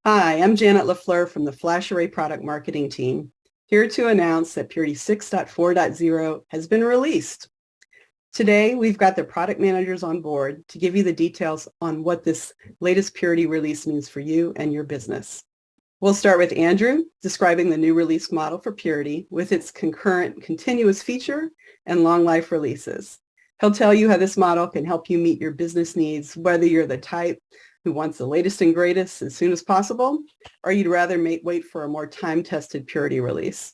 Hi, I'm Janet LaFleur from the FlashArray product marketing team, here to announce that Purity 6.4.0 has been released. Today, we've got the product managers on board to give you the details on what this latest Purity release means for you and your business. We'll start with Andrew describing the new release model for Purity with its concurrent continuous feature and long life releases. He'll tell you how this model can help you meet your business needs, whether you're the type who wants the latest and greatest as soon as possible, or you'd rather wait for a more time-tested Purity release.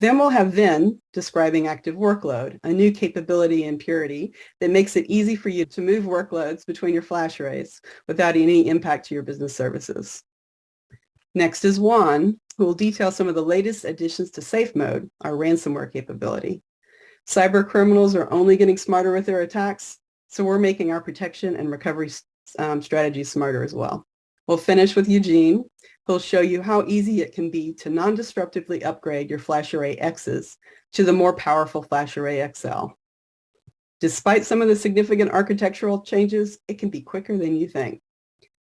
Then we'll have Vin describing ActiveWorkload, a new capability in Purity that makes it easy for you to move workloads between your FlashArrays without any impact to your business services. Next is Juan, who will detail some of the latest additions to SafeMode, our ransomware capability. Cyber criminals are only getting smarter with their attacks, so we're making our protection and recovery strategies smarter as well. We'll finish with Eugene, who'll show you how easy it can be to non-disruptively upgrade your FlashArray X's to the more powerful FlashArray XL. Despite some of the significant architectural changes, it can be quicker than you think.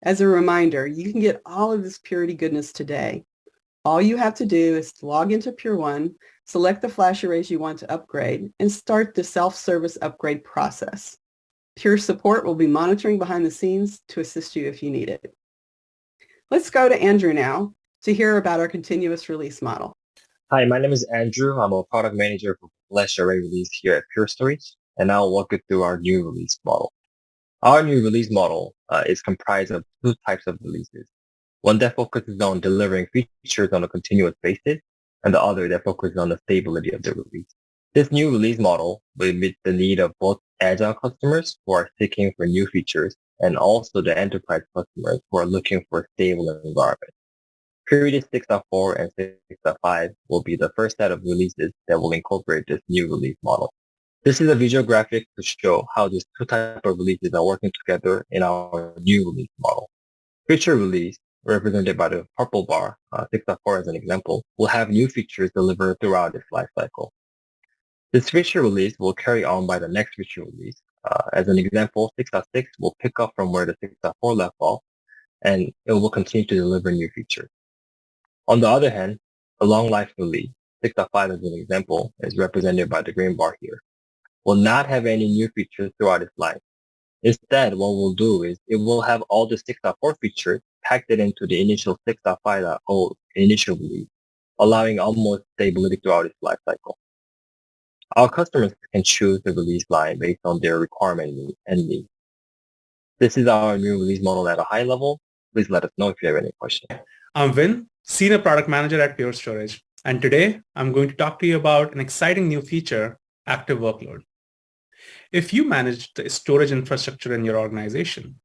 As a reminder, you can get all of this Purity goodness today. All you have to do is to log into Pure One, select the FlashArrays you want to upgrade, and start the self-service upgrade process. Pure support will be monitoring behind the scenes to assist you if you need it. Let's go to Andrew now to hear about our continuous release model. Hi, my name is Andrew. I'm a product manager for FlashArray release here at Pure Storage, and I'll walk you through our new release model. Our new release model is comprised of two types of releases. One that focuses on delivering features on a continuous basis, and the other that focuses on the stability of the release. This new release model will meet the need of both agile customers who are seeking for new features and also the enterprise customers who are looking for a stable environment. Purity 6.4 and 6.5 will be the first set of releases that will incorporate this new release model. This is a visual graphic to show how these two types of releases are working together in our new release model. Feature release, represented by the purple bar, 6.4 as an example, will have new features delivered throughout its lifecycle. This feature release will carry on by the next feature release. As an example, 6.6 will pick up from where the 6.4 left off, and it will continue to deliver new features. On the other hand, the long life release, 6.5 as an example, is represented by the green bar here, will not have any new features throughout its life. Instead, what we'll do is it will have all the 6.4 features packed into the initial 6.5.0 initial release, allowing almost stability throughout its life cycle. Our customers can choose the release line based on their requirement and needs. This is our new release model at a high level. Please let us know if you have any questions. I'm Vin, Senior Product Manager at Pure Storage, and today I'm going to talk to you about an exciting new feature, ActiveWorkload. If you manage the storage infrastructure in your organization,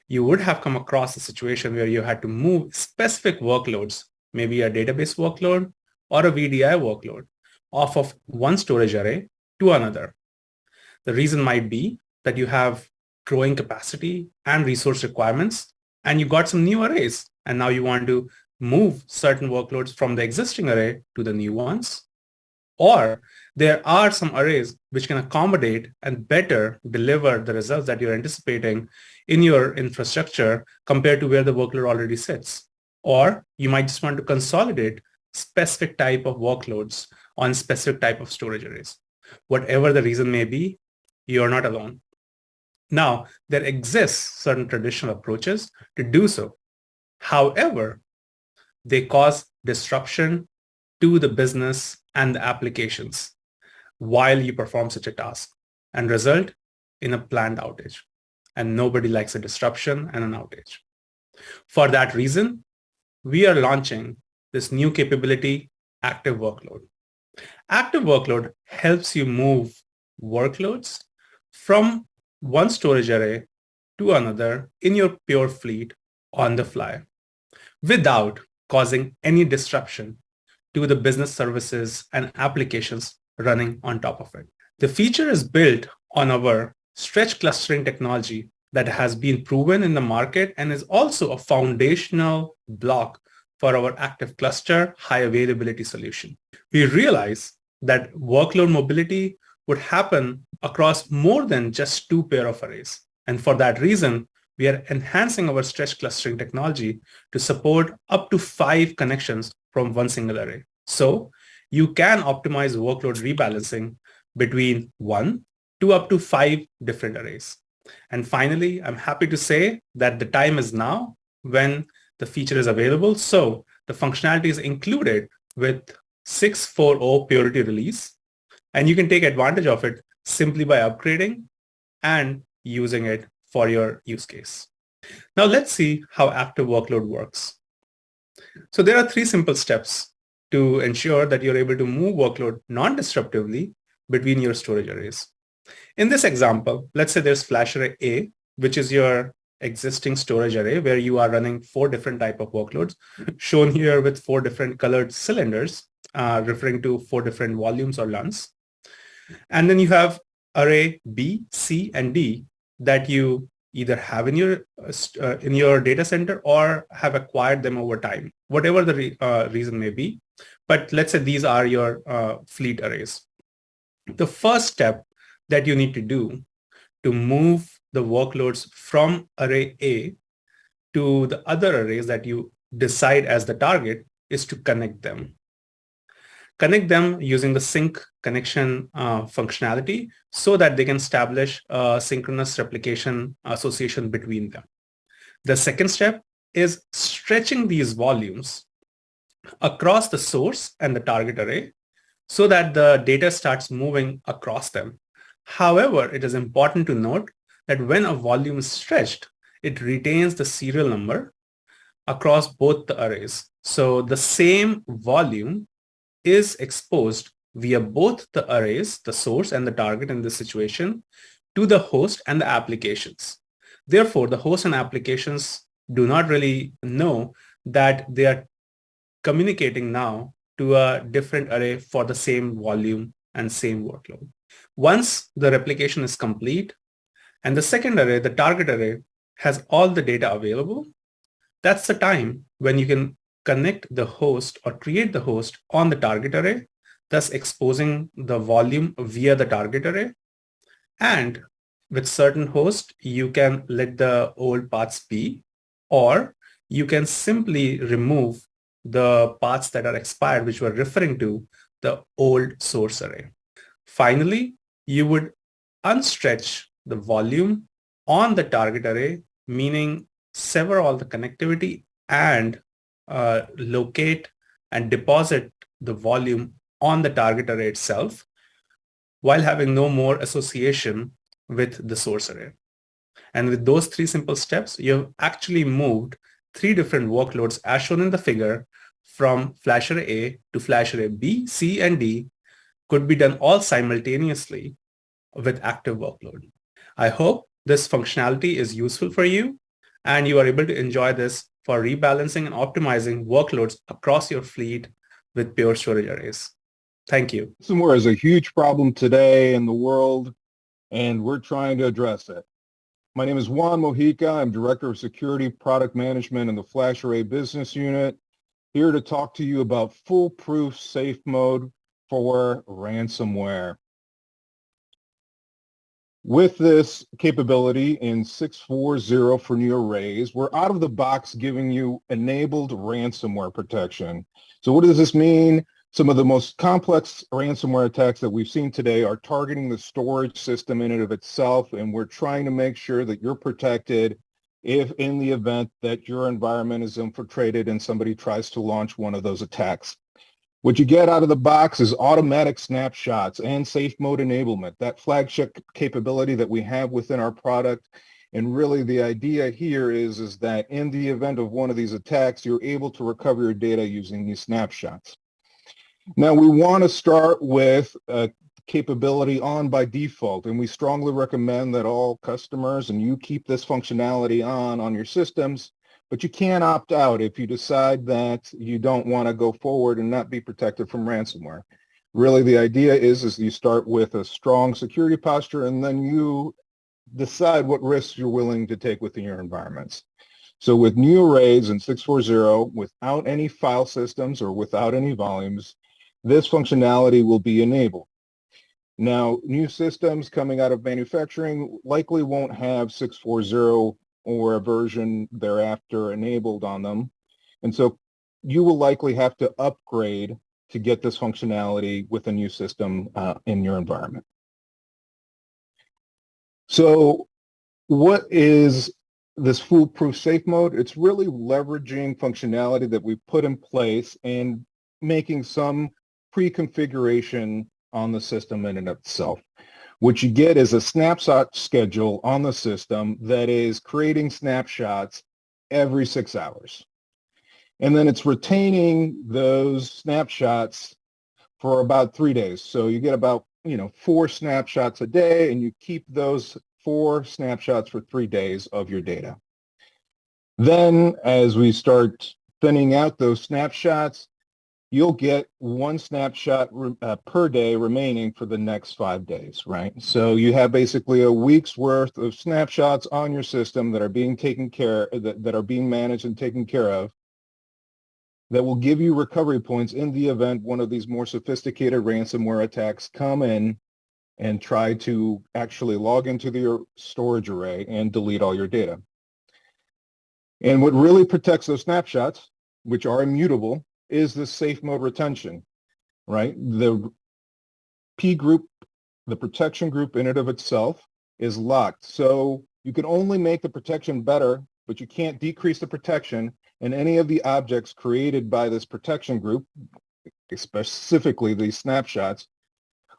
you would have come across a situation where you had to move specific workloads, maybe a database workload or a VDI workload, off of one storage array to another. The reason might be that you have growing capacity and resource requirements, and you got some new arrays, and now you want to move certain workloads from the existing array to the new ones. Or there are some arrays which can accommodate and better deliver the results that you're anticipating in your infrastructure compared to where the workload already sits. Or you might just want to consolidate specific type of workloads on specific type of storage arrays. Whatever the reason may be, you're not alone. Now, there exists certain traditional approaches to do so. However, they cause disruption to the business and the applications while you perform such a task and result in a planned outage. And nobody likes a disruption and an outage. For that reason, we are launching this new capability, ActiveWorkload. ActiveWorkload helps you move workloads from one storage array to another in your Pure fleet on the fly without causing any disruption to the business services and applications running on top of it. The feature is built on our stretch clustering technology that has been proven in the market and is also a foundational block for our active cluster high availability solution. We realize that workload mobility would happen across more than just two pair of arrays. And for that reason, we are enhancing our stretch clustering technology to support up to 5 connections from one single array. So you can optimize workload rebalancing between 1 to up to 5 different arrays. And finally, I'm happy to say that the time is now when the feature is available. So the functionality is included with 6.4.0 Purity release, and you can take advantage of it simply by upgrading and using it for your use case. Now let's see how ActiveWorkload works. So there are 3 simple steps to ensure that you're able to move workload non-disruptively between your storage arrays. In this example, let's say there's FlashArray A, which is your existing storage array where you are running 4 different type of workloads, shown here with 4 different colored cylinders, referring to 4 different volumes or LUNs. And then you have array B, C, and D that you either have in your data center or have acquired them over time, whatever the reason may be. But let's say these are your fleet arrays. The first step that you need to do to move the workloads from array A to the other arrays that you decide as the target is to connect them. Connect them using the sync connection functionality so that they can establish a synchronous replication association between them. The second step is stretching these volumes across the source and the target array so that the data starts moving across them. However, it is important to note that when a volume is stretched, it retains the serial number across both the arrays. So the same volume is exposed via both the arrays, the source and the target in this situation, to the host and the applications. Therefore, the host and applications do not really know that they are communicating now to a different array for the same volume and same workload. Once the replication is complete and the second array, the target array, has all the data available, that's the time when you can connect the host or create the host on the target array, thus exposing the volume via the target array. And with certain host, you can let the old paths be, or you can simply remove the paths that are expired, which were referring to the old source array. Finally, you would unstretch the volume on the target array, meaning sever all the connectivity and locate and deposit the volume on the target array itself while having no more association with the source array. And with those 3 simple steps, you've actually moved 3 different workloads as shown in the figure from FlashArray A to FlashArray B, C, and D could be done all simultaneously with ActiveWorkload. I hope this functionality is useful for you and you are able to enjoy this for rebalancing and optimizing workloads across your fleet with Pure Storage arrays. Thank you. Ransomware is a huge problem today in the world, and we're trying to address it. My name is Juan Mojica. I'm Director of Security Product Management in the FlashArray Business Unit, here to talk to you about Foolproof SafeMode for ransomware. With this capability in 6.4.0 for new arrays, we're out of the box giving you enabled ransomware protection. So what does this mean? Some of the most complex ransomware attacks that we've seen today are targeting the storage system in and of itself, and we're trying to make sure that you're protected if in the event that your environment is infiltrated and somebody tries to launch one of those attacks. What you get out of the box is automatic snapshots and safe mode enablement, that flagship capability that we have within our product. And really the idea here is that in the event of one of these attacks, you're able to recover your data using these snapshots. Now we want to start with a capability on by default, and we strongly recommend that all customers and you keep this functionality on your systems. But you can opt out if you decide that you don't want to go forward and not be protected from ransomware. Really, the idea is you start with a strong security posture, and then you decide what risks you're willing to take within your environments. So with new arrays in 6.4.0, without any file systems or without any volumes, this functionality will be enabled. Now, new systems coming out of manufacturing likely won't have 6.4.0 or a version thereafter enabled on them. And so you will likely have to upgrade to get this functionality with a new system in your environment. So what is this Foolproof SafeMode? It's really leveraging functionality that we put in place and making some pre-configuration on the system in and of itself. What you get is a snapshot schedule on the system that is creating snapshots every 6 hours. And then it's retaining those snapshots for about 3 days. So you get about 4 snapshots a day, and you keep those 4 snapshots for 3 days of your data. Then as we start thinning out those snapshots, you'll get 1 snapshot per day remaining for the next 5 days, right? So you have basically a week's worth of snapshots on your system that are being taken care that are being managed and taken care of, that will give you recovery points in the event one of these more sophisticated ransomware attacks come in and try to actually log into your storage array and delete all your data. And what really protects those snapshots, which are immutable, is the safe mode retention, right? The P group, the protection group in and of itself, is locked. So you can only make the protection better, but you can't decrease the protection. And any of the objects created by this protection group, specifically these snapshots,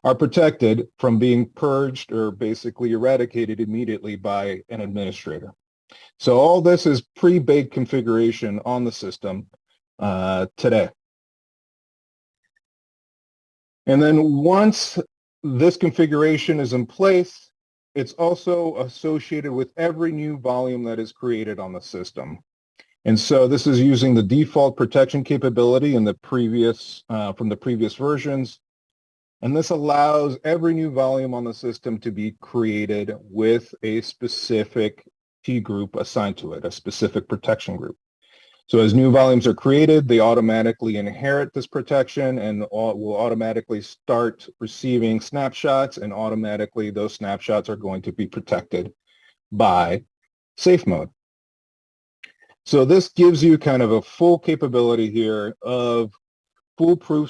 are protected from being purged or basically eradicated immediately by an administrator. So all this is pre-baked configuration on the system today. And then once this configuration is in place, it's also associated with every new volume that is created on the system. And so this is using the default protection capability in the previous, from the previous versions. And this allows every new volume on the system to be created with a specific T group assigned to it, a specific protection group. So as new volumes are created, they automatically inherit this protection and will automatically start receiving snapshots, and automatically those snapshots are going to be protected by SafeMode. So this gives you kind of a full capability here of foolproof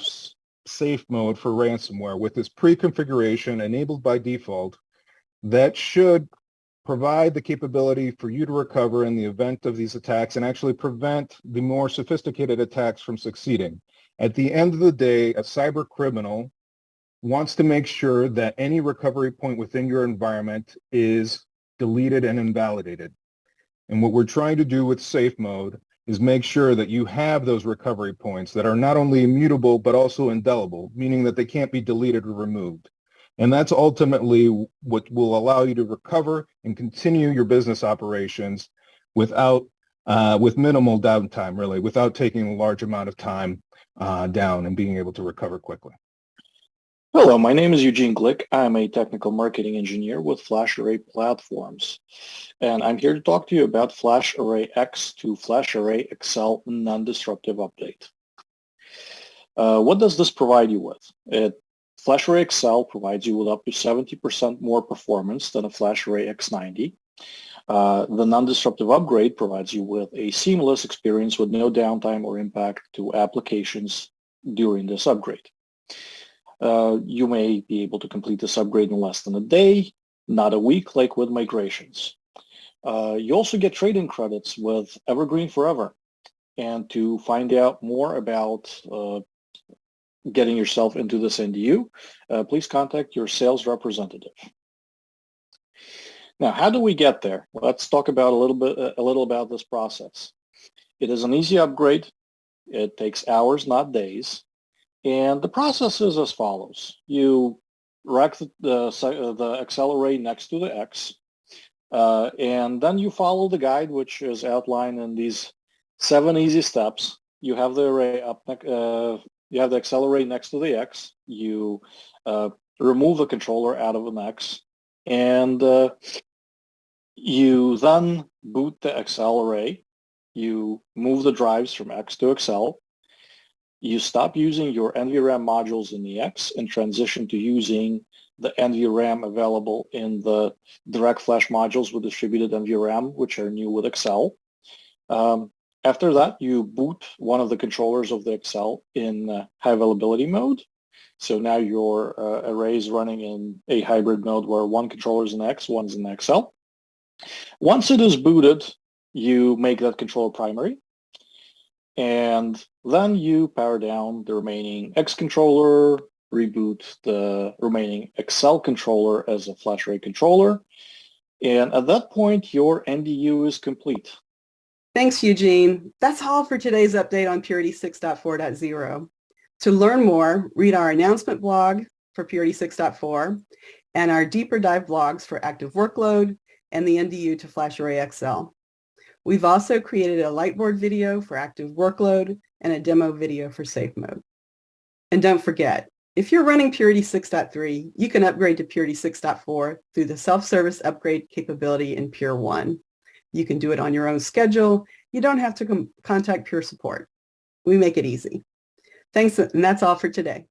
SafeMode for ransomware with this pre-configuration enabled by default that should provide the capability for you to recover in the event of these attacks and actually prevent the more sophisticated attacks from succeeding. At the end of the day, a cyber criminal wants to make sure that any recovery point within your environment is deleted and invalidated. And what we're trying to do with SafeMode is make sure that you have those recovery points that are not only immutable, but also indelible, meaning that they can't be deleted or removed. And that's ultimately what will allow you to recover and continue your business operations without, with minimal downtime, really, without taking a large amount of time down and being able to recover quickly. Hello, my name is Eugene Glick. I'm a technical marketing engineer with FlashArray Platforms. And I'm here to talk to you about FlashArray X to FlashArray XL non-disruptive update. What does this provide you with? FlashArray XL provides you with up to 70% more performance than a FlashArray X90. The non-disruptive upgrade provides you with a seamless experience with no downtime or impact to applications during this upgrade. You may be able to complete this upgrade in less than a day, not a week like with migrations. You also get trade-in credits with Evergreen Forever. And to find out more about getting yourself into this NDU, please contact your sales representative. Now, how do we get there? Let's talk about a little about this process. It is an easy upgrade. It takes hours, not days. And the process is as follows. You rack the XL array next to the X, and then you follow the guide, which is outlined in these 7 easy steps. You have the array up, you have the XL array next to the X. You remove the controller out of an X, and you then boot the XL array. You move the drives from X to XL. You stop using your NVRAM modules in the X and transition to using the NVRAM available in the direct flash modules with distributed NVRAM, which are new with Excel. After that, you boot one of the controllers of the Excel in high availability mode. So now your array is running in a hybrid mode where one controller is in X, one is in Excel. Once it is booted, you make that controller primary. And then you power down the remaining X controller, reboot the remaining Excel controller as a FlashArray controller. And at that point, your NDU is complete. Thanks, Eugene. That's all for today's update on Purity 6.4.0. To learn more, read our announcement blog for Purity 6.4 and our deeper dive blogs for ActiveWorkload and the NDU to FlashArray XL. We've also created a lightboard video for ActiveWorkload and a demo video for SafeMode. And don't forget, if you're running Purity 6.3, you can upgrade to Purity 6.4 through the self-service upgrade capability in Pure 1. You can do it on your own schedule. You don't have to contact Pure Support. We make it easy. Thanks, and that's all for today.